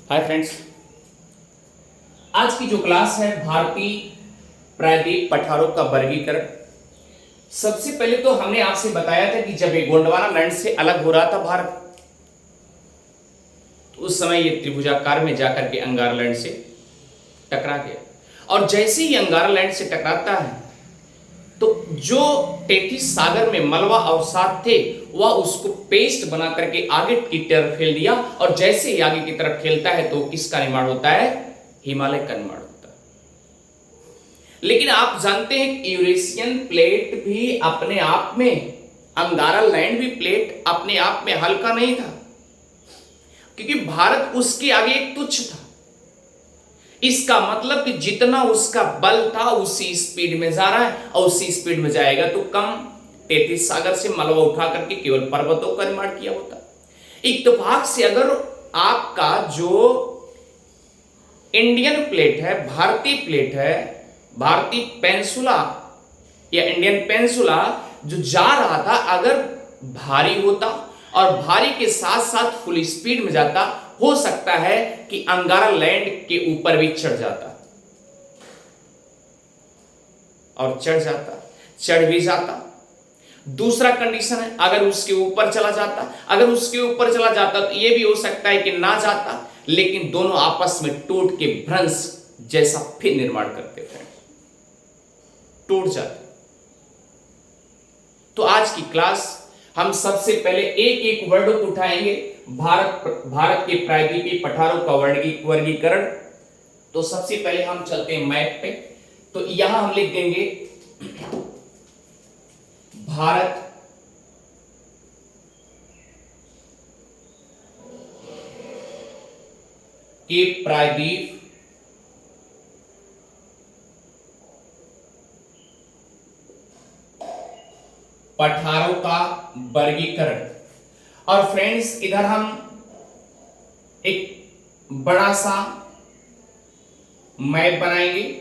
Hi friends. आज की जो क्लास है भारतीय प्रायद्वीप पठारों का वर्गीकरण। सबसे पहले तो हमने आपसे बताया था कि जब ये गोंडवाना लैंड से अलग हो रहा था भारत, तो उस समय ये त्रिभुजाकार में जाकर के अंगारा लैंड से टकरा गया। और जैसे ही अंगारा लैंड से टकराता है तो जो टेथिस सागर में मलबा अवसाद थे वह उसको पेस्ट बना करके आगे की तरफ फैल दिया, और जैसे ही आगे की तरफ फैलता है तो किसका निर्माण होता है? हिमालय का निर्माण होता है। लेकिन आप जानते हैं यूरेशियन प्लेट भी अपने आप में, अंगारा लैंड भी प्लेट अपने आप में हल्का नहीं था, क्योंकि भारत उसके आगे एक तुच्छ था। इसका मतलब कि जितना उसका बल था उसी स्पीड में जा रहा है, और उसी स्पीड में जाएगा तो कम टेथिस सागर से मलबा उठा करके केवल पर्वतों का निर्माण किया होता। इत्तेफाक से अगर आपका जो इंडियन प्लेट है, भारतीय प्लेट है, भारतीय पेंसुला या इंडियन पेंसुला जो जा रहा था, अगर भारी होता और भारी के साथ साथ फुल स्पीड में जाता, हो सकता है कि अंगारा लैंड के ऊपर भी चढ़ जाता, और चढ़ भी जाता। दूसरा कंडीशन है, अगर उसके ऊपर चला जाता, तो यह भी हो सकता है कि ना जाता, लेकिन दोनों आपस में टूट के भ्रंश जैसा फिर निर्माण करते, फ्रेंड, टूट जाते। तो आज की क्लास हम सबसे पहले एक एक वर्ड को उठाएंगे। भारत के प्रायद्वीपीय पठारों का वर्गीकरण। तो सबसे पहले हम चलते हैं मैप पे। तो यहां हम लिख देंगे भारत के प्रायद्वीप पठारों का वर्गीकरण। और फ्रेंड्स, इधर हम एक बड़ा सा मैप बनाएंगे।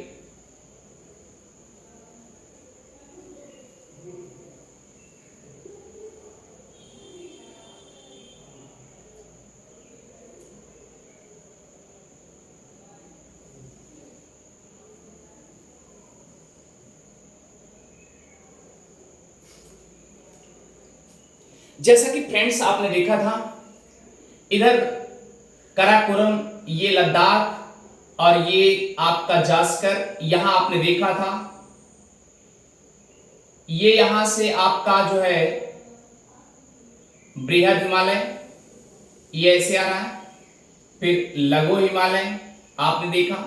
जैसा कि फ्रेंड्स आपने देखा था, इधर काराकोरम, ये लद्दाख, और ये आपका जास्कर, यहां आपने देखा था। ये यहां से आपका जो है बृहद हिमालय, ये ऐसे आ रहा है। फिर लघु हिमालय आपने देखा,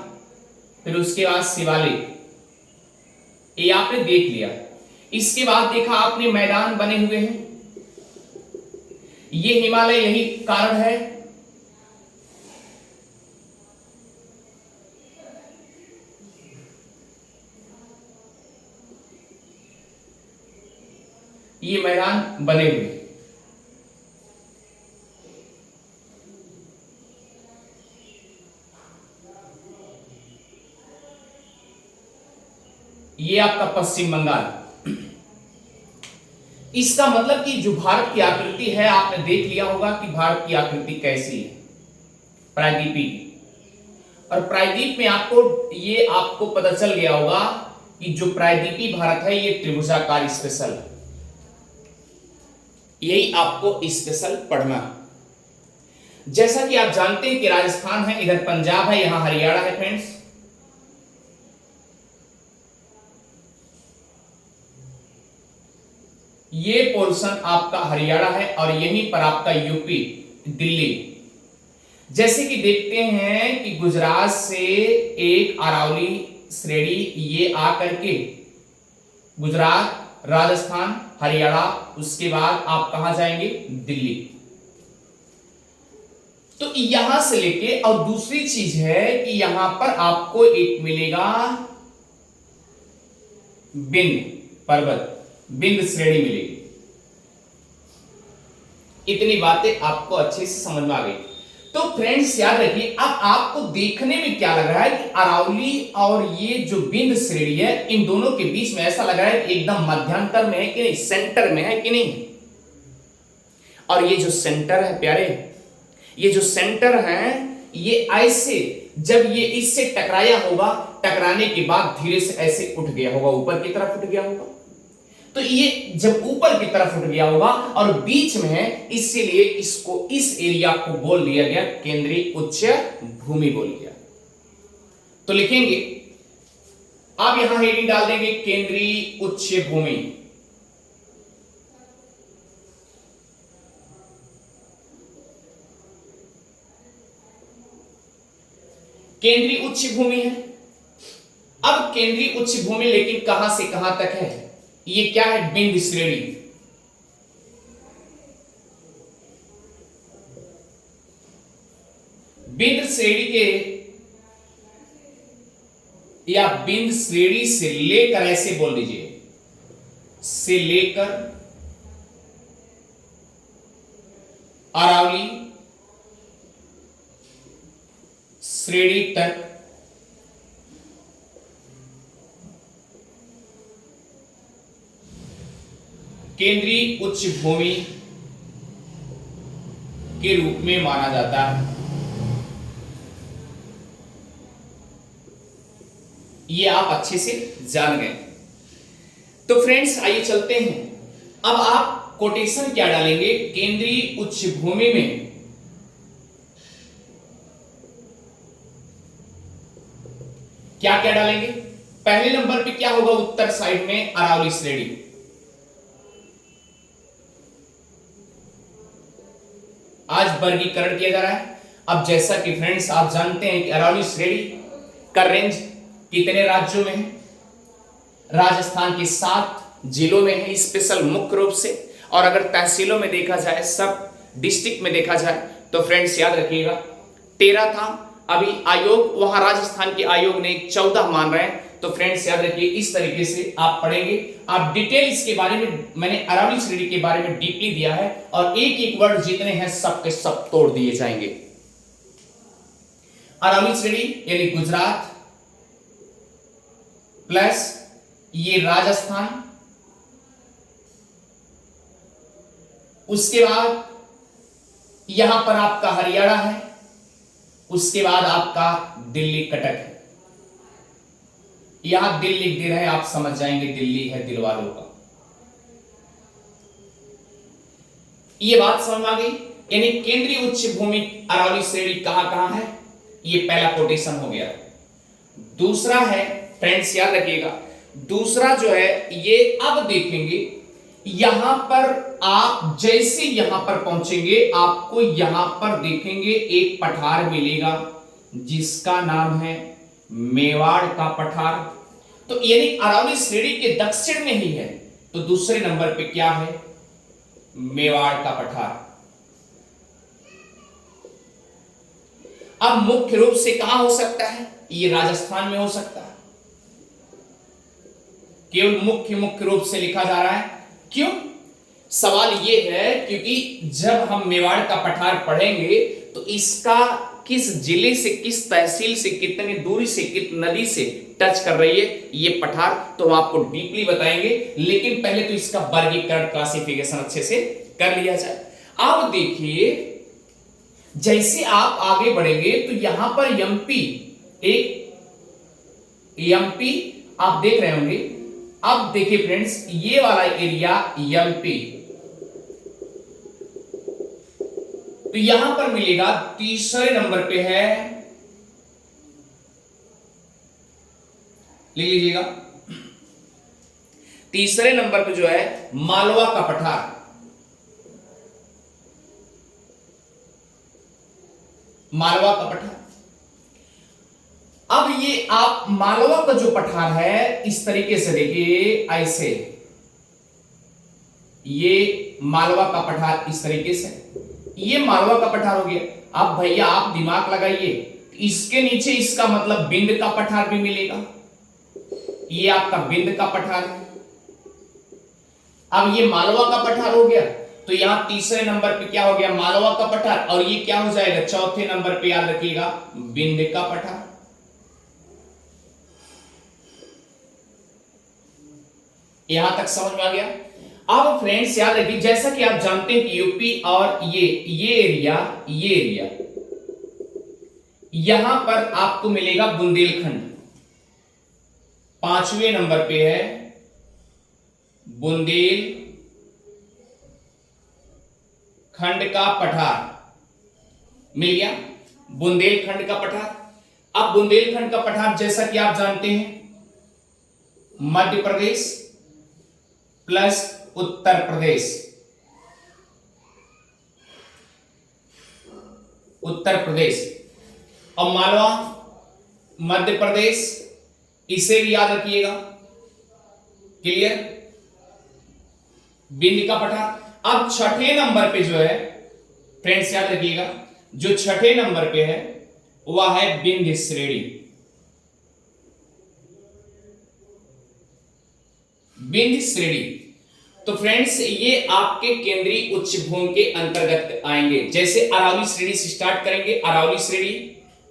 फिर उसके बाद शिवालिक, ये आपने देख लिया। इसके बाद देखा आपने मैदान बने हुए हैं, ये हिमालय, यही कारण है। ये मैदान बने हुए, ये आपका पश्चिम बंगाल। इसका मतलब कि जो भारत की आकृति है, आपने देख लिया होगा कि भारत की आकृति कैसी है, प्रायद्वीपीय की। और प्रायद्वीप में आपको पता चल गया होगा कि जो प्रायद्वीपीय भारत है ये त्रिभुजाकार स्पेशल है। यही आपको स्पेशल पढ़ना। जैसा कि आप जानते हैं कि राजस्थान है, इधर पंजाब है, यहां हरियाणा है फ्रेंड्स। ये पोर्शन आपका हरियाणा है, और यहीं पर आपका यूपी, दिल्ली। जैसे कि देखते हैं कि गुजरात से एक अरावली श्रेणी, ये आकर के गुजरात, राजस्थान, हरियाणा, उसके बाद आप कहां जाएंगे? दिल्ली। तो यहां से लेके, और दूसरी चीज है कि यहां पर आपको एक मिलेगा विंध्य पर्वत, विंध्य श्रेणी मिलेगी। इतनी बातें आपको अच्छे से समझ में आ गई। तो फ्रेंड्स याद रखिए, अब आपको देखने में क्या लग रहा है कि अरावली और ये जो विंध्य श्रेणी है, इन दोनों के बीच में ऐसा लग रहा है कि एकदम मध्यांतर में है कि नहीं, सेंटर में है कि नहीं। और ये जो सेंटर है प्यारे, ये जो सेंटर है ये ऐसे जब ये इससे टकराया होगा, टकराने के बाद धीरे से ऐसे उठ गया होगा, ऊपर की तरफ उठ गया होगा। तो ये जब ऊपर की तरफ उठ गया होगा और बीच में है, इसीलिए इसको, इस एरिया को बोल दिया गया केंद्रीय उच्च भूमि बोल दिया। तो लिखेंगे, आप यहां हेडिंग डाल देंगे केंद्रीय उच्च भूमि। केंद्रीय उच्च भूमि है। अब केंद्रीय उच्च भूमि लेकिन कहां से कहां तक है? ये क्या है? बिंद श्रेणी। बिंद श्रेणी के या बिंद श्रेणी से लेकर, ऐसे बोल दीजिए, से लेकर अरावली श्रेणी तक केंद्रीय उच्च भूमि के रूप में माना जाता है। ये आप अच्छे से जान गए। तो फ्रेंड्स आइए चलते हैं। अब आप कोटेशन क्या डालेंगे? केंद्रीय उच्च भूमि में क्या क्या डालेंगे? पहले नंबर पे क्या होगा? उत्तर साइड में अरावली श्रेणी। आज वर्गीकरण किया जा रहा है। अब जैसा कि फ्रेंड्स आप जानते हैं कि अरावली श्रेणी का रेंज कितने राज्यों में है? राजस्थान के 7 जिलों में है स्पेशल मुख्य रूप से, और अगर तहसीलों में देखा जाए, सब डिस्ट्रिक्ट में देखा जाए, तो फ्रेंड्स याद रखिएगा 13 था। अभी आयोग, वहां राजस्थान के आयोग ने 14 मान रहे हैं। तो फ्रेंड्स याद रखिए, इस तरीके से आप पढ़ेंगे। आप डिटेल इसके बारे में, मैंने अरावली श्रेणी के बारे में डीपली दिया है, और एक एक वर्ड जितने हैं सब के सब तोड़ दिए जाएंगे। अरावली श्रेणी यानी गुजरात प्लस ये राजस्थान, उसके बाद यहां पर आपका हरियाणा है, उसके बाद आपका दिल्ली कटक है। यहां दिल लिख दे रहे हैं, आप समझ जाएंगे दिल्ली है दिल वालों का। ये बात समझ आ गई? यानी केंद्रीय उच्च भूमि अरावली श्रेणी कहां कहां है? ये पहला कोटेशन हो गया। दूसरा है, फ्रेंड्स याद रखिएगा, दूसरा जो है ये अब देखेंगे, यहां पर आप जैसे यहां पर पहुंचेंगे, आपको यहां पर देखेंगे एक पठार मिलेगा जिसका नाम है मेवाड़ का पठार। तो यानी अरावली श्रेणी के दक्षिण में ही है, तो दूसरे नंबर पे क्या है? मेवाड़ का पठार। अब मुख्य रूप से कहां हो सकता है? ये राजस्थान में हो सकता है। केवल मुख्य रूप से लिखा जा रहा है। क्यों? सवाल यह है क्योंकि जब हम मेवाड़ का पठार पढ़ेंगे तो इसका किस जिले से, किस तहसील से, कितनी दूरी से, किस नदी से टच कर रही है ये पठार, तो हम आपको डीपली बताएंगे। लेकिन पहले तो इसका वर्गीकरण, क्लासिफिकेशन अच्छे से कर लिया जाए। अब देखिए, जैसे आप आगे बढ़ेंगे तो यहां पर एमपी, एक एमपी आप देख रहे होंगे। अब देखिए फ्रेंड्स, ये वाला एरिया एमपी, तो यहां पर मिलेगा तीसरे नंबर पे है, ले लीजिएगा, तीसरे नंबर पे जो है मालवा का पठार। मालवा का पठार। अब ये आप मालवा का जो पठार है इस तरीके से देखिए, ऐसे ये मालवा का पठार इस तरीके से, ये मालवा का पठार हो गया। अब भैया आप दिमाग लगाइए, इसके नीचे इसका मतलब बिंद का पठार भी मिलेगा। ये आपका बिंद का पठार है। अब ये मालवा का पठार हो गया, तो यहां तीसरे नंबर पे क्या हो गया? मालवा का पठार। और ये क्या हो जाएगा? चौथे नंबर पे याद रखिएगा, बिंद का पठार। यहां तक समझ में आ गया? अब फ्रेंड्स याद रखिए, जैसा कि आप जानते हैं कि यूपी और ये एरिया यहां पर आपको मिलेगा बुंदेलखंड, 5वें नंबर पे है बुंदेलखंड का पठार, मिल गया बुंदेलखंड का पठार। अब बुंदेलखंड का पठार जैसा कि आप जानते हैं मध्य प्रदेश प्लस उत्तर प्रदेश, उत्तर प्रदेश और मालवा मध्य प्रदेश, इसे भी याद रखिएगा। क्लियर, बिंद का पठार। अब छठे नंबर पे जो है फ्रेंड्स याद रखिएगा, जो छठे नंबर पे है वह है बिंद श्रेणी, बिंद श्रेणी। तो फ्रेंड्स ये आपके केंद्रीय उच्च भूमि के अंतर्गत आएंगे। जैसे अरावली श्रेणी से स्टार्ट करेंगे, अरावली श्रेणी,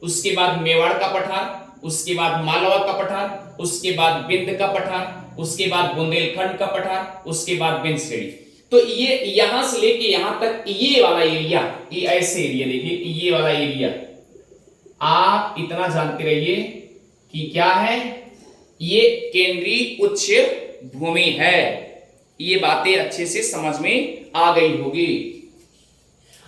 उसके बाद मेवाड़ का पठार, उसके बाद मालवा का पठार, उसके बाद बिंद का पठार, उसके बाद बुंदेलखंड का पठार, उसके बाद बिंद श्रेणी। तो ये यहां से लेके यहां तक ये वाला एरिया, ये ऐसे एरिया देखिए, ये वाला एरिया आप इतना जानते रहिए कि क्या है, ये केंद्रीय उच्च भूमि है। ये बातें अच्छे से समझ में आ गई होगी।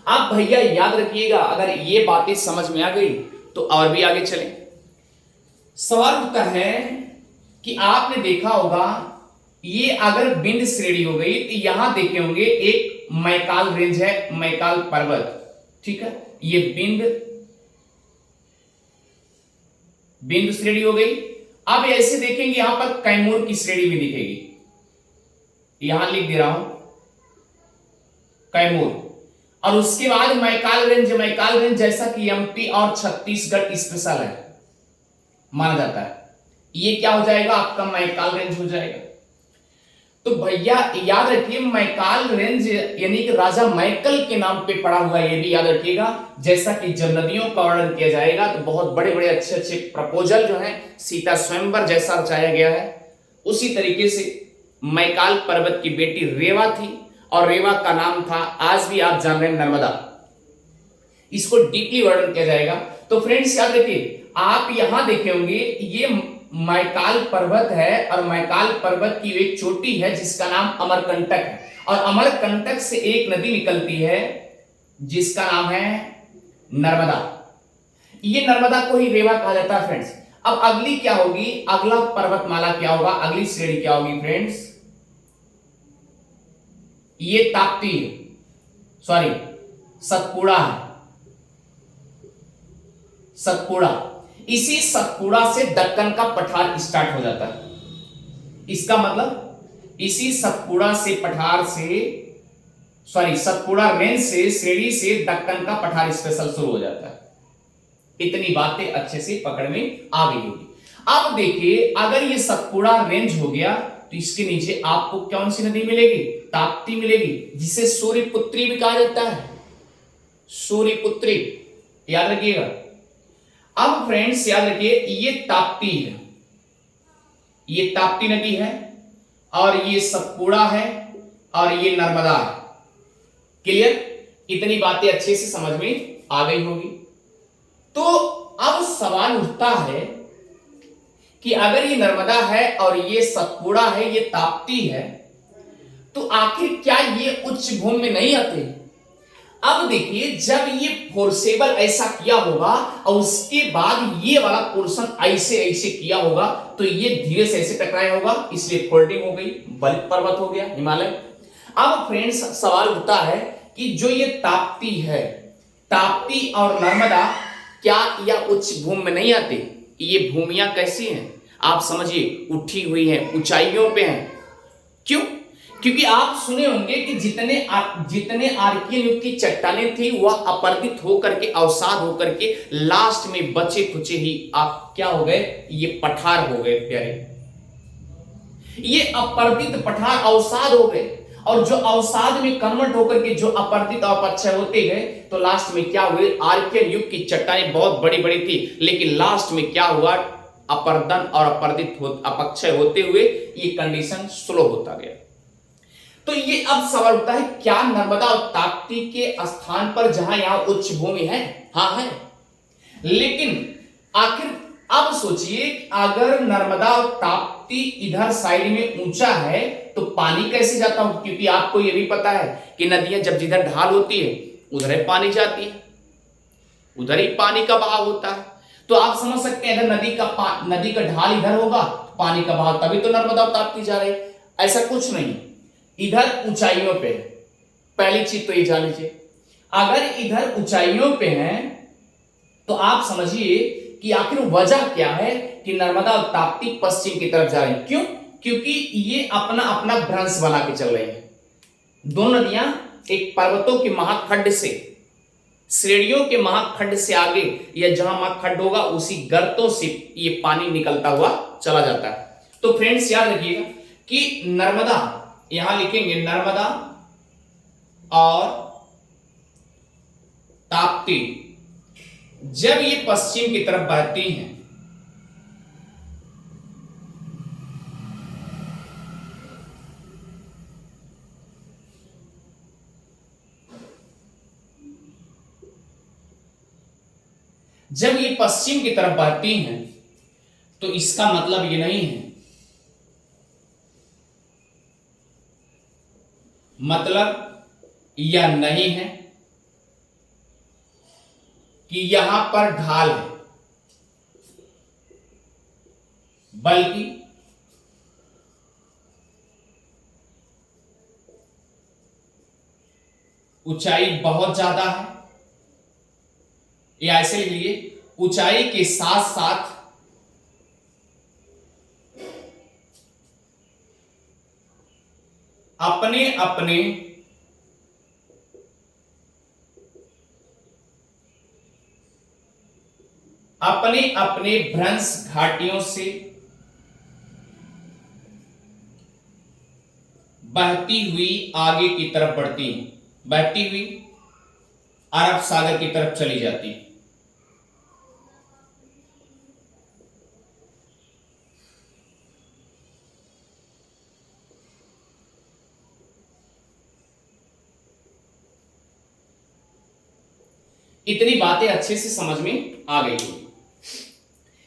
आप भैया याद रखिएगा, अगर ये बातें समझ में आ गई तो और भी आगे चलें। सवाल उठता है कि आपने देखा होगा ये अगर बिंद श्रेणी हो गई तो यहां देखे होंगे एक मैकाल रेंज है, मैकाल पर्वत, ठीक है, ये बिंद श्रेणी हो गई। अब ऐसे देखेंगे यहां पर कैमूर की श्रेणी भी दिखेगी, यहां लिख दे रहा हूं कैमूर। और उसके बाद मैकाल रेंज, मैकाल रेंज जैसा कि एमपी और छत्तीसगढ़ स्पेशल है माना जाता है, ये क्या हो जाएगा आपका मैकाल रेंज हो जाएगा। तो भैया याद रखिए मैकाल रेंज यानी कि राजा मैकल के नाम पे पड़ा हुआ, ये भी याद रखिएगा। जैसा कि जब नदियों का वर्णन किया जाएगा तो बहुत बड़े बड़े अच्छे अच्छे प्रपोजल जो है सीता स्वयंवर जैसा रचाया गया है, उसी तरीके से मैकाल पर्वत की बेटी रेवा थी और रेवा का नाम था, आज भी आप जान रहे हैं, नर्मदा। इसको डीपली वर्णन किया जाएगा। तो फ्रेंड्स याद रखिए, आप यहां देखे होंगे ये मैकाल पर्वत है और मैकाल पर्वत की एक चोटी है जिसका नाम अमरकंटक है, और अमरकंटक से एक नदी निकलती है जिसका नाम है नर्मदा। ये नर्मदा को ही रेवा कहा जाता है फ्रेंड्स। अब अगली क्या होगी, अगला पर्वतमाला क्या होगा, अगली श्रेणी क्या होगी फ्रेंड्स, ये ताप्ती है, सॉरी सतपुड़ा है, सतपुड़ा। इसी सतपुड़ा से दक्कन का पठार स्टार्ट हो जाता है। इसका मतलब इसी सतपुड़ा से पठार से, सॉरी सतपुड़ा रेंज से, श्रेणी से दक्कन का पठार स्पेशल शुरू हो जाता है। इतनी बातें अच्छे से पकड़ में आ गई होगी। अब देखिए अगर ये सतपुड़ा रेंज हो गया तो इसके नीचे आपको कौन सी नदी मिलेगी, ताप्ती मिलेगी, जिसे सूर्यपुत्री भी कहा जाता है, सूर्यपुत्री, याद रखिएगा। अब फ्रेंड्स याद रखिए ये ताप्ती है, ये ताप्ती नदी है और ये सतपुड़ा है और ये नर्मदा है। क्लियर, इतनी बातें अच्छे से समझ में आ गई होगी। तो अब सवाल उठता है कि अगर ये नर्मदा है और ये सतपुड़ा है, ये ताप्ती है, तो आखिर क्या ये उच्च भूमि में नहीं आते? अब देखिए जब ये फोर्सेबल ऐसा किया होगा और उसके बाद ये वाला पोर्शन ऐसे ऐसे किया होगा तो ये धीरे से ऐसे टकराया होगा, इसलिए फोल्डिंग हो गई, बलित पर्वत हो गया, हिमालय। अब फ्रेंड्स सवाल उठता है कि जो ये ताप्ती है, ताप्ती और नर्मदा क्या यह उच्च भूमि में नहीं आते? ये भूमियां कैसी हैं आप समझिए, उठी हुई हैं, ऊंचाइयों पे हैं। क्यों? क्योंकि आप सुने होंगे कि जितने आर्कियन युग की चट्टानें थी वह अपर्दित होकर के, अवसाद होकर के लास्ट में बचे खुचे ही आप क्या हो गए, ये पठार हो गए प्यारे। ये अपर्दित पठार अवसाद हो गए, और जो अवसाद में कन्वर्ट होकर के जो अपर्दित और अपक्षय होते गए तो लास्ट में क्या हुए, आर्कियन युग की चट्टानें बहुत बड़ी बड़ी थी लेकिन लास्ट में क्या हुआ, अपर्दन और अपक्षय होते हुए ये कंडीशन स्लो होता गया। तो ये अब सवाल उठता है क्या नर्मदा और ताप्ती के स्थान पर जहां यहां उच्च भूमि है? हाँ है। लेकिन आखिर अब सोचिए, अगर नर्मदा और ताप्ती इधर साइड में ऊंचा है तो पानी कैसे जाता हो, क्योंकि आपको यह भी पता है कि नदियां जब जिधर ढाल होती है उधर ही पानी जाती है, उधर ही पानी का बहाव होता है। तो आप समझ सकते हैं, अगर नदी का ढाल इधर होगा पानी का बहाव, तभी तो नर्मदा और ताप्ती जा रही है। ऐसा कुछ नहीं, इधर ऊंचाइयों पे, पहली चीज तो ये जान लीजिए, अगर इधर ऊंचाइयों पे हैं तो आप समझिए कि आखिर वजह क्या है कि नर्मदा और ताप्ती पश्चिम की तरफ जा रही है। क्यों? क्योंकि ये अपना अपना भ्रंश बना के चल रहे हैं। दोनों नदियां एक पर्वतों के महाखंड से, श्रेणियों के महाखंड से आगे, या जहां महाखंड होगा उसी गर्तों से ये पानी निकलता हुआ चला जाता है। तो फ्रेंड्स याद रखिएगा कि नर्मदा, यहां लिखेंगे नर्मदा और ताप्ती जब ये पश्चिम की तरफ बहती हैं जब ये पश्चिम की तरफ बहती हैं तो इसका मतलब ये नहीं है, मतलब यह नहीं है कि यहां पर ढाल है, बल्कि ऊंचाई बहुत ज्यादा है, या ऐसे लिख लीजिए ऊंचाई के साथ साथ अपने अपने अपने अपने भ्रंश घाटियों से बहती हुई आगे की तरफ बढ़ती है, बहती हुई अरब सागर की तरफ चली जाती है। इतनी बातें अच्छे से समझ में आ गई होगी।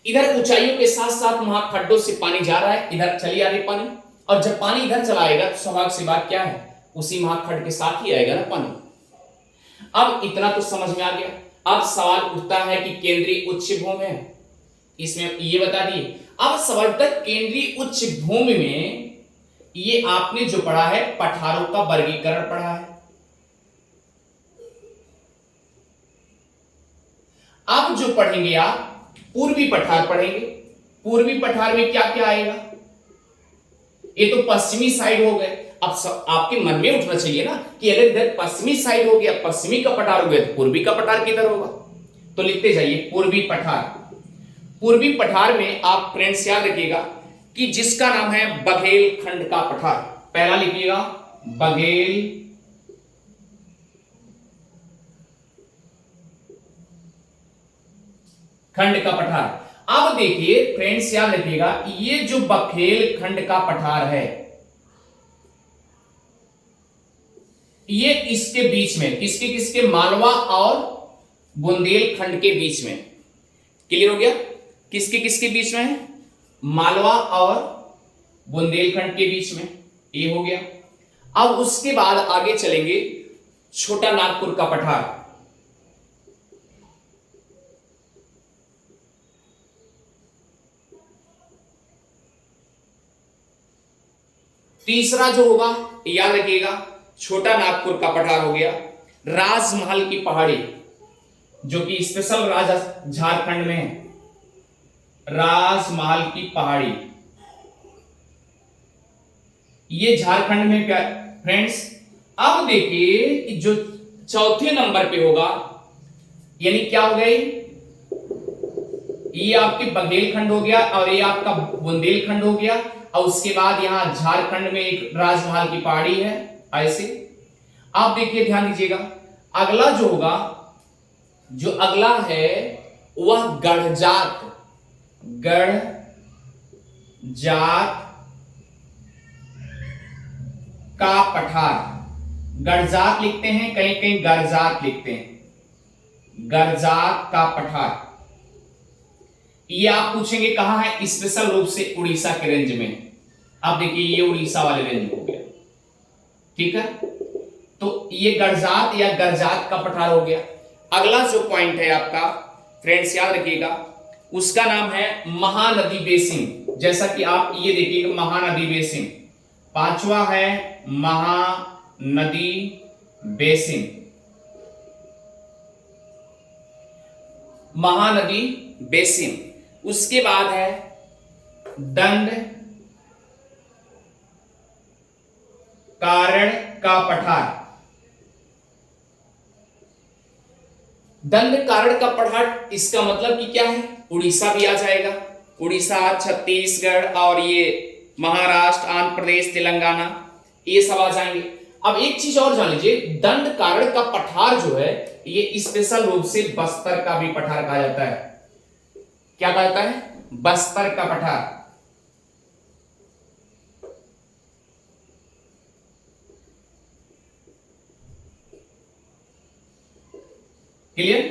इधर ऊंचाइयों के साथ साथ महाखड्डों से पानी जा रहा है, इधर चली आ रही पानी, और जब पानी इधर चला आएगा तो स्वाभाविक सी बात क्या है, उसी महाखड्ड के साथ ही आएगा ना पानी। अब इतना तो समझ में आ गया। अब सवाल उठता है कि केंद्रीय उच्च भूमि है, इसमें ये बता दिए। अब सवाल तक केंद्रीय उच्च भूमि में ये आपने जो पढ़ा है पठारों का वर्गीकरण पढ़ा है। अब जो पढ़ेंगे आप पूर्वी पठार पढ़ेंगे। पूर्वी पठार में क्या क्या आएगा, ये तो पश्चिमी साइड हो गए। अब आपके मन में उठना चाहिए ना कि अगर इधर पश्चिमी साइड हो गया, पश्चिमी का पठार हो गया, तो पूर्वी का पठार किधर होगा। तो लिखते जाइए पूर्वी पठार। पूर्वी पठार में आप फ्रेंड्स याद रखिएगा कि जिसका नाम है बघेल खंड का पठार। पहला लिखिएगा बघेल खंड का पठार। अब देखिए फ्रेंड्स याद रखिएगा, ये जो बघेल खंड का पठार है ये इसके बीच में, किसके किसके, मालवा और बुंदेलखंड के बीच में। क्लियर हो गया, किसके किसके बीच में है, मालवा और बुंदेलखंड के बीच में, ये हो गया। अब उसके बाद आगे चलेंगे छोटा नागपुर का पठार। तीसरा जो होगा याद रखिएगा छोटा नागपुर का पठार हो गया। राजमहल की पहाड़ी जो कि स्पेशल झारखंड में है, राजमहल की पहाड़ी ये झारखंड में क्या फ्रेंड्स। अब देखिए कि जो चौथे नंबर पे होगा, यानी क्या हो गई, ये आपके बघेलखंड हो गया और ये आपका बुंदेलखंड हो गया, और उसके बाद यहां झारखंड में एक राजमहल की पहाड़ी है। ऐसे आप देखिए ध्यान दीजिएगा, अगला जो होगा, जो अगला है वह गढ़जात, गढ़जात का पठार। गढ़जात लिखते हैं, कहीं कहीं गरजात लिखते हैं, गरजात का पठार। ये आप पूछेंगे कहां है, स्पेशल रूप से उड़ीसा के रेंज में। अब देखिए ये उड़ीसा वाले रेंज हो गया, ठीक है। तो ये गड़जात या गरजात का पठार हो गया। अगला जो पॉइंट है आपका फ्रेंड्स याद रखिएगा, उसका नाम है महानदी बेसिन। जैसा कि आप ये देखिएगा महानदी बेसिन। पांचवा है महानदी बेसिन, महानदी बेसिन। उसके बाद है दंड कारण का पठार। दंड कारण का पठार, इसका मतलब कि क्या है, उड़ीसा भी आ जाएगा। उड़ीसा, छत्तीसगढ़ और ये महाराष्ट्र, आंध्र प्रदेश, तेलंगाना, ये सब आ जाएंगे। अब एक चीज और जान लीजिए, दंड कारण का पठार जो है ये स्पेशल रूप से बस्तर का भी पठार कहा जाता है। क्या कहा जाता है, बस्तर का पठार। क्लियर,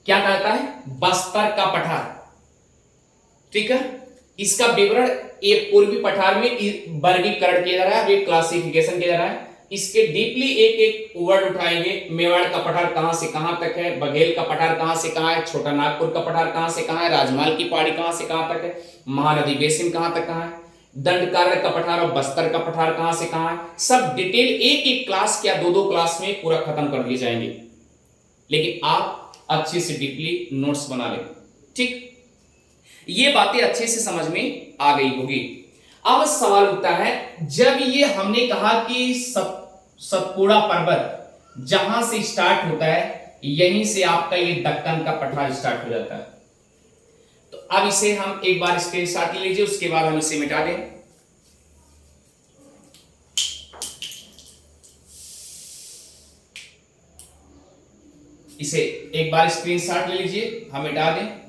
क्या कहता है, बस्तर का पठार, ठीक है। इसका विवरण ये पूर्वी पठार में वर्गीकरण किया जा रहा है, क्लासिफिकेशन किया जा रहा है। इसके डीपली एक एक वर्ड उठाएंगे। मेवाड़ का पठार कहां से कहां तक है, बघेल का पठार कहां से कहां है, छोटा नागपुर का पठार कहां से कहां है, राजमाल की पहाड़ी कहां से कहां तक है, महानदी बेसिन कहां तक कहां है, दंडकारण्य का पठार और बस्तर का पठार कहां से कहां है, सब डिटेल एक एक क्लास या दो क्लास में पूरा खत्म कर दिए जाएंगे। लेकिन आप अच्छे से डीपली नोट्स बना लें, ठीक। ये बातें अच्छे से समझ में आ गई होगी। अब सवाल उठता है, जब ये हमने कहा कि सतपुड़ा पर्वत जहां से स्टार्ट होता है, यहीं से आपका ये दक्कन का पठार स्टार्ट हो जाता है। तो अब इसे हम एक बार स्क्रीनशॉट ले लीजिए, उसके बाद हम इसे मिटा दें। इसे एक बार स्क्रीनशॉट ले लीजिए, हम मिटा दें।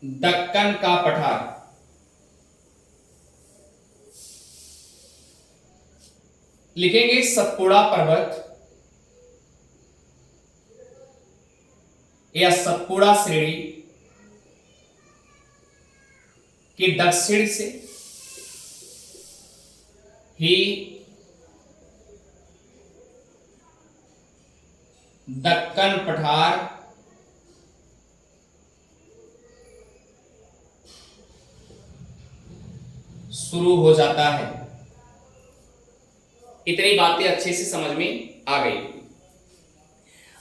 दक्कन का पठार, लिखेंगे सतपुड़ा पर्वत या सतपुड़ा श्रेणी के दक्षिण से ही दक्कन पठार शुरू हो जाता है। इतनी बातें अच्छे से समझ में आ गई।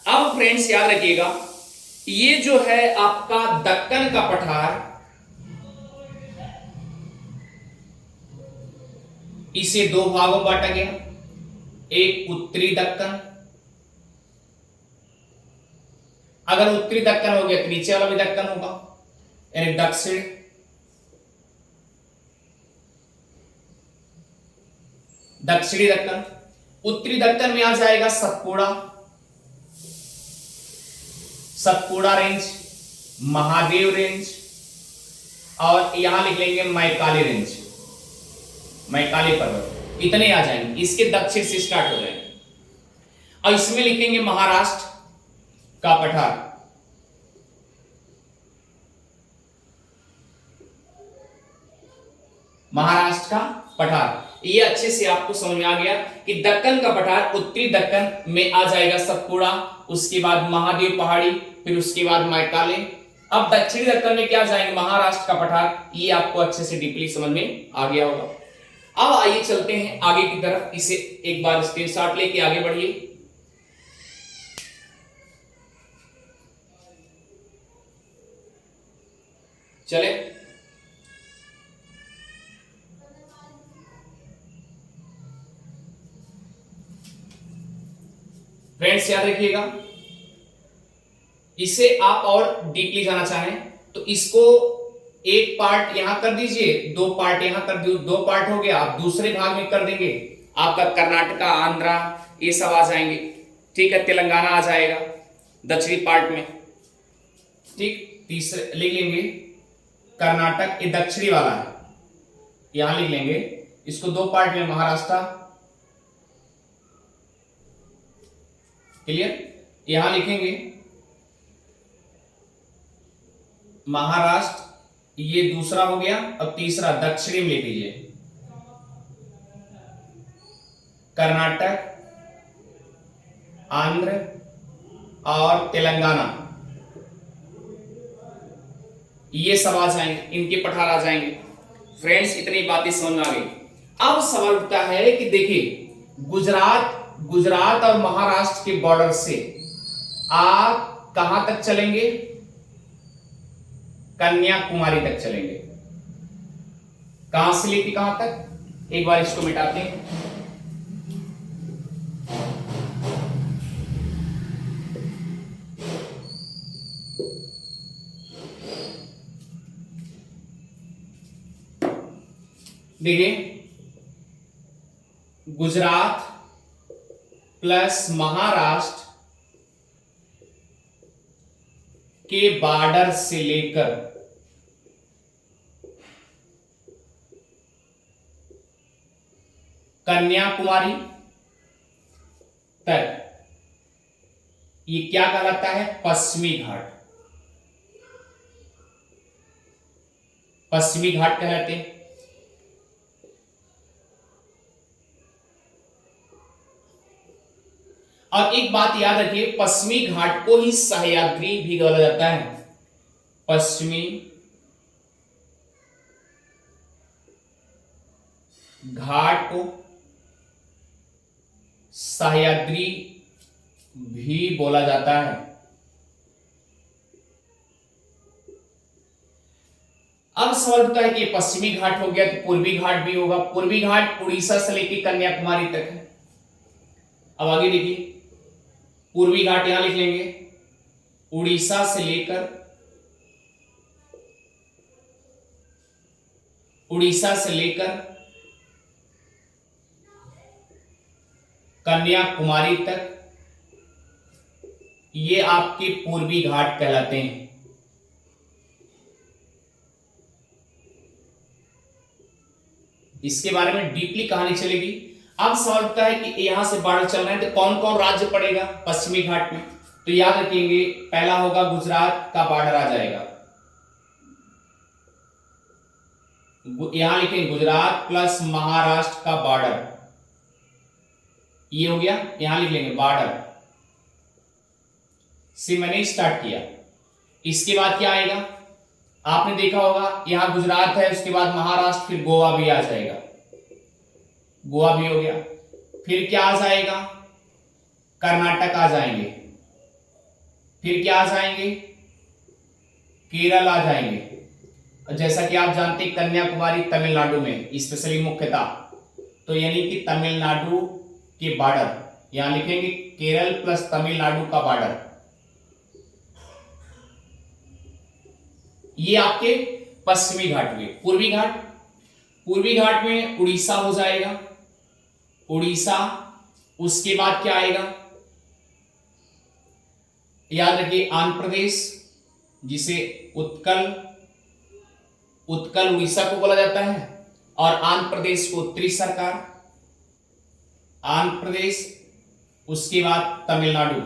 अब फ्रेंड्स याद रखिएगा, ये जो है आपका दक्कन का पठार, इसे दो भागों में बांटा गया। एक उत्तरी दक्कन, अगर उत्तरी दक्कन हो गया तो नीचे वाला भी दक्कन होगा, यानी दक्षिण। दक्षिणी दक्कन, उत्तरी दक्कन में आ जाएगा सतपुड़ा, सतपुड़ा रेंज, महादेव रेंज, और यहां लिख लेंगे मैकाली रेंज, मैकाली पर्वत। इतने आ जाएंगे, इसके दक्षिण से स्टार्ट हो जाएंगे। और इसमें लिखेंगे महाराष्ट्र का पठार, महाराष्ट्र का पठार। ये अच्छे से आपको समझ में आ गया कि दक्कन का पठार उत्तरी दक्कन में आ जाएगा सतपुड़ा, उसके बाद महादेव पहाड़ी, फिर उसके बाद मैकाले। अब दक्षिणी दक्कन में क्या जाएंगे, महाराष्ट्र का पठार। ये आपको अच्छे से डीपली समझ में आ गया होगा। अब आइए चलते हैं आगे की तरफ, इसे एक बार स्क्रीनशॉट लेके आगे बढ़िए। चले, फ्रेंड्स याद रखिएगा, इसे आप और डीपली जाना चाहें तो इसको एक पार्ट यहां कर दीजिए, दो पार्ट यहां कर दो, दो पार्ट हो गया। आप दूसरे भाग में कर देंगे, आपका कर्नाटका, आंध्रा, ये सब आ जाएंगे, ठीक है। तेलंगाना आ जाएगा दक्षिणी पार्ट में, ठीक। तीसरे लिख लेंगे कर्नाटक, ये दक्षिणी वाला है, यहां लिख लेंगे। इसको दो पार्ट में महाराष्ट्र क्लियर। यहां लिखेंगे महाराष्ट्र, ये दूसरा हो गया। अब तीसरा दक्षिणी में लिख लीजिए, कर्नाटक, आंध्र और तेलंगाना, ये सब आ जाएंगे, इनके पठार आ जाएंगे। फ्रेंड्स इतनी बातें समझ में आ गई। अब सवाल उठता है कि देखिए गुजरात और महाराष्ट्र के बॉर्डर से आप कहां तक चलेंगे? कन्याकुमारी तक चलेंगे। कहां से लेके कहां तक? एक बार इसको मिटाते हैं। देखिए गुजरात प्लस महाराष्ट्र के बॉर्डर से लेकर कन्याकुमारी तक, ये क्या कहलाता है? पश्चिमी घाट। पश्चिमी घाट कहलाते हैं। और एक बात याद रखिए, पश्चिमी घाट को ही सह्याद्री भी बोला जाता है। पश्चिमी घाट को सह्याद्री भी बोला जाता है। अब सवाल उठता है कि पश्चिमी घाट हो गया तो पूर्वी घाट भी होगा। पूर्वी घाट उड़ीसा से लेकर कन्याकुमारी तक है। अब आगे देखिए, पूर्वी घाट यहां लिख लेंगे, उड़ीसा से लेकर कन्याकुमारी तक, ये आपके पूर्वी घाट कहलाते हैं। इसके बारे में डीपली कहानी चलेगी। अब सवाल उठता है कि यहां से बॉर्डर चलना है तो कौन कौन राज्य पड़ेगा पश्चिमी घाट में? तो याद रखेंगे, पहला होगा गुजरात का बॉर्डर आ जाएगा। यहां लिखेंगे गुजरात प्लस महाराष्ट्र का बॉर्डर, ये हो गया। यहां लिख लेंगे बॉर्डर से मैंने स्टार्ट किया। इसके बाद क्या आएगा? आपने देखा होगा यहां गुजरात है, उसके बाद महाराष्ट्र, फिर गोवा भी आ जाएगा। गोवा भी हो गया। फिर क्या आ जाएगा? कर्नाटक आ जाएंगे। फिर क्या आ जाएंगे? केरल आ जाएंगे। जैसा कि आप जानते हैं कन्याकुमारी तमिलनाडु में स्पेशली मुख्यतः, तो यानी कि तमिलनाडु के बॉर्डर यहां लिखेंगे, केरल प्लस तमिलनाडु का बॉर्डर, ये आपके पश्चिमी घाट हुए। पूर्वी घाट में उड़ीसा हो जाएगा, उड़ीसा। उसके बाद क्या आएगा? याद रखिए आंध्र प्रदेश, जिसे उत्कल उड़ीसा को बोला जाता है, और आंध्र प्रदेश को उत्तरी सरकार, आंध्र प्रदेश। उसके बाद तमिलनाडु,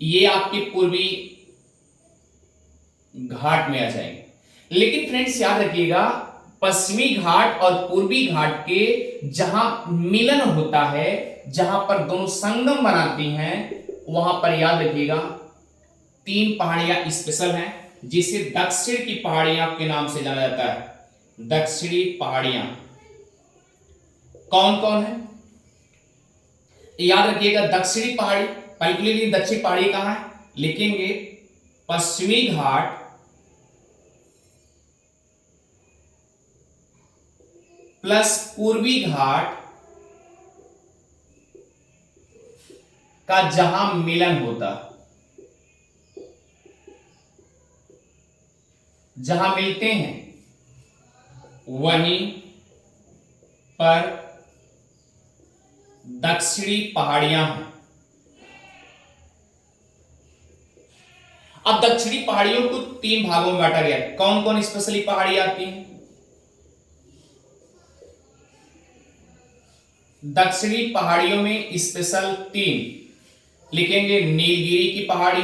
ये आपके पूर्वी घाट में आ जाएंगे। लेकिन फ्रेंड्स याद रखिएगा, पश्चिमी घाट और पूर्वी घाट के जहां मिलन होता है, जहां पर दोनों संगम बनाती हैं, वहां पर याद रखिएगा 3 पहाड़ियां स्पेशल हैं, जिसे दक्षिण की पहाड़ियां के नाम से जाना जाता है। दक्षिणी पहाड़ियां कौन कौन है? याद रखिएगा दक्षिणी पहाड़ी, पर्टिकुलरली दक्षिणी पहाड़ी कहां है? लिखेंगे पश्चिमी घाट प्लस पूर्वी घाट का जहां मिलन होता, जहां मिलते हैं, वहीं पर दक्षिणी पहाड़ियां हैं। अब दक्षिणी पहाड़ियों को 3 भागों में बांटा गया। कौन कौन स्पेशली पहाड़ी आती हैं? दक्षिणी पहाड़ियों में स्पेशल 3 लिखेंगे, नीलगिरी की पहाड़ी,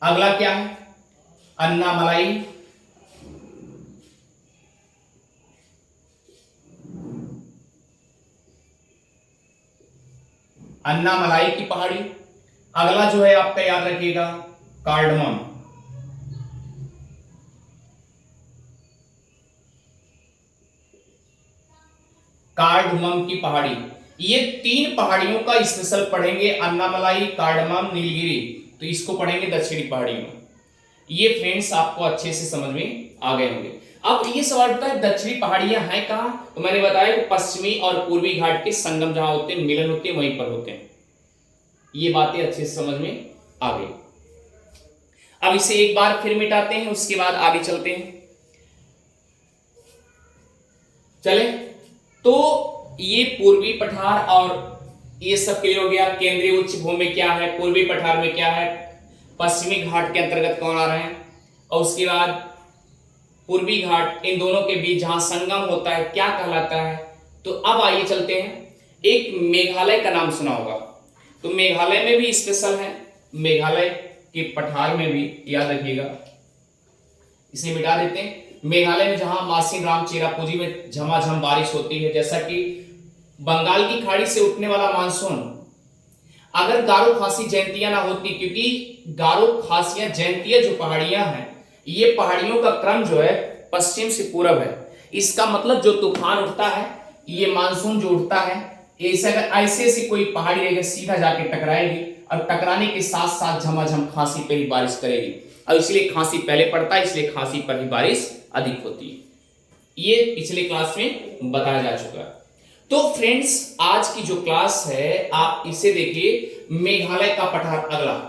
अगला क्या है, अन्नामलाई, अन्नामलाई की पहाड़ी, अगला जो है आपका याद रखिएगा कार्डमम, कार्डमम की पहाड़ी। ये 3 पहाड़ियों का स्पेशल पढ़ेंगे, अन्नामलाई, कार्डमम, नीलगिरी, तो इसको पढ़ेंगे दक्षिणी पहाड़ियों में। ये फ्रेंड्स आपको अच्छे से समझ में आ गए होंगे। अब ये सवाल उठता है दक्षिणी पहाड़ियां हैं कहां, तो मैंने बताया कि पश्चिमी और पूर्वी घाट के संगम जहां होते हैं, मिलन होते हैं, वहीं पर होते हैं। ये बातें अच्छे से समझ में आ गई। अब इसे एक बार फिर मिटाते हैं, उसके बाद आगे चलते हैं। चले, तो ये पूर्वी पठार और ये सब क्लियर हो गया। केंद्रीय उच्च भूमि क्या है, पूर्वी पठार में क्या है, पश्चिमी घाट के अंतर्गत कौन आ रहे हैं, और उसके बाद पूर्वी घाट, इन दोनों के बीच जहां संगम होता है क्या कहलाता है। तो अब आइए चलते हैं, एक मेघालय का नाम सुना होगा, तो मेघालय में भी स्पेशल है, मेघालय के पठार में भी याद रखिएगा, इसे मिटा देते हैं। मेघालय में जहां मासिन राम चेरापूंजी में झमाझम बारिश होती है, जैसा कि बंगाल की खाड़ी से उठने वाला मानसून, अगर गारो खासी जयंतियां ना होती, क्योंकि गारो खासियां जयंतियां जो पहाड़ियां हैं, ये पहाड़ियों का क्रम जो है पश्चिम से पूरब है। इसका मतलब जो तूफान उठता है, ये मानसून जो उठता है, ऐसे ऐसी कोई पहाड़ी रहेगी सीधा जाके टकराएगी, और टकराने के साथ साथ झमाझम खांसी पे ही बारिश करेगी, और इसलिए खांसी पहले पड़ता है, इसलिए खांसी पर ही बारिश अधिक होती है। ये पिछले क्लास में बताया जा चुका है। तो फ्रेंड्स आज की जो क्लास है आप इसे देखिए, मेघालय का पठार अगला,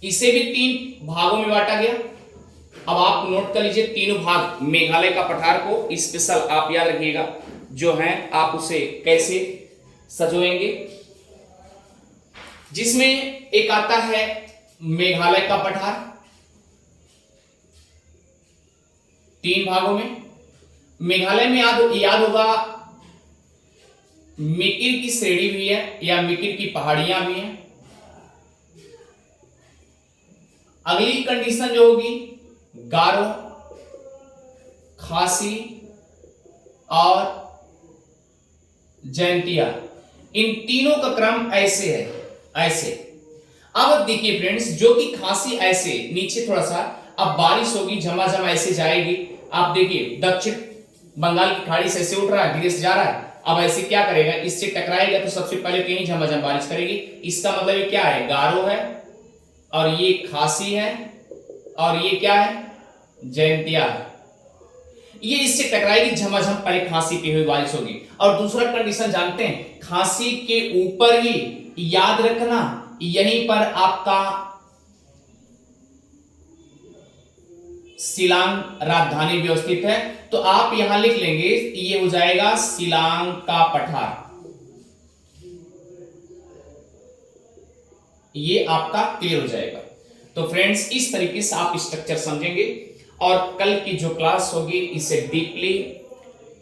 इसे भी 3 भागों में बांटा गया। अब आप नोट कर लीजिए, तीनों भाग मेघालय का पठार को स्पेशल आप याद रखिएगा, जो है आप उसे कैसे सजोएंगे, जिसमें एक आता है मेघालय का पठार 3 भागों में। मेघालय में याद होगा मिकिर की श्रेणी भी है, या मिकिर की पहाड़ियां भी हैं। अगली कंडीशन जो होगी गारो, खासी और जयंतिया, इन तीनों का क्रम ऐसे है, ऐसे। अब देखिए फ्रेंड्स, जो कि खासी ऐसे नीचे थोड़ा सा, अब बारिश होगी झमाझम ऐसे जाएगी। आप देखिए दक्षिण बंगाल की खाड़ी से ऐसे उठ रहा है, धीरे से जा रहा है, अब ऐसे क्या करेगा, इससे टकराएगा तो सबसे पहले कहीं झमाझम बारिश करेगी। इसका मतलब ये क्या है, गारो है, और ये खासी है, और ये क्या है, जयंतिया है। ये इससे टकराएगी, झमाझम पहले खांसी पे हुई बारिश होगी। और दूसरा कंडीशन जानते हैं, खांसी के ऊपर ही याद रखना, यहीं पर आपका शिलांग राजधानी व्यवस्थित है, तो आप यहां लिख लेंगे, ये हो जाएगा शिलांग का पठार, ये आपका क्लियर हो जाएगा। तो फ्रेंड्स इस तरीके से आप स्ट्रक्चर समझेंगे, और कल की जो क्लास होगी इसे डीपली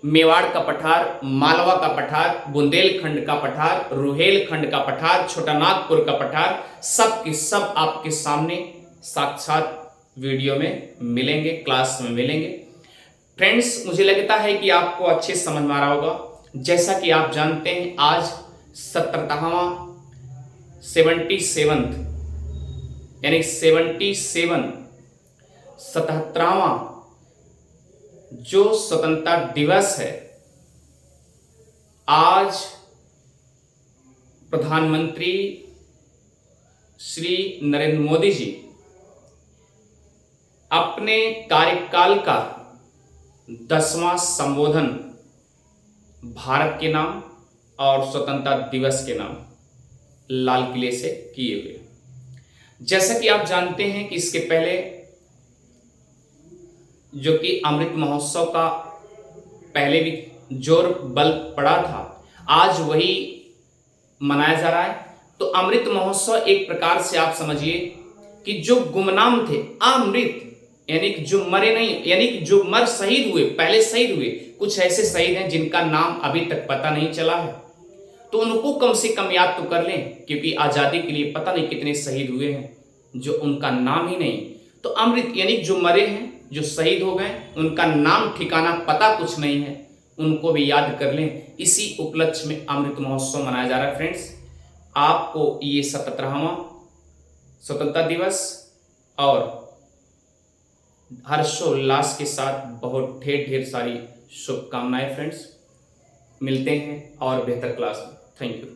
मेवाड़ का पठार, मालवा का पठार, बुंदेलखंड का पठार, रुहेलखंड का पठार, छोटानागपुर का पठार, सब के सब आपके सामने साक्षात वीडियो में मिलेंगे, क्लास में मिलेंगे। फ्रेंड्स मुझे लगता है कि आपको अच्छे समझ में आ रहा होगा। जैसा कि आप जानते हैं आज 77वां 77th यानी 77वां जो स्वतंत्रता दिवस है, आज प्रधानमंत्री श्री नरेंद्र मोदी जी अपने कार्यकाल का 10वां संबोधन भारत के नाम और स्वतंत्रता दिवस के नाम लाल किले से किए हुए। जैसा कि आप जानते हैं कि इसके पहले जो कि अमृत महोत्सव का पहले भी जोर बल पड़ा था, आज वही मनाया जा रहा है। तो अमृत महोत्सव एक प्रकार से आप समझिए कि जो गुमनाम थे, अमृत यानी कि जो मरे नहीं, यानी कि जो मर शहीद हुए, पहले शहीद हुए, कुछ ऐसे शहीद हैं जिनका नाम अभी तक पता नहीं चला है, तो उनको कम से कम याद तो कर लें, क्योंकि आजादी के लिए पता नहीं कितने शहीद हुए हैं जो उनका नाम ही नहीं। तो अमृत यानी जो मरे हैं, जो शहीद हो गए, उनका नाम ठिकाना पता कुछ नहीं है, उनको भी याद कर लें। इसी उपलक्ष्य में अमृत महोत्सव मनाया जा रहा है फ्रेंड्स। आपको ये 77वां स्वतंत्रता दिवस और हर्षोल्लास के साथ बहुत ढेर ढेर सारी शुभकामनाएं फ्रेंड्स। मिलते हैं और बेहतर क्लास में। Thank you.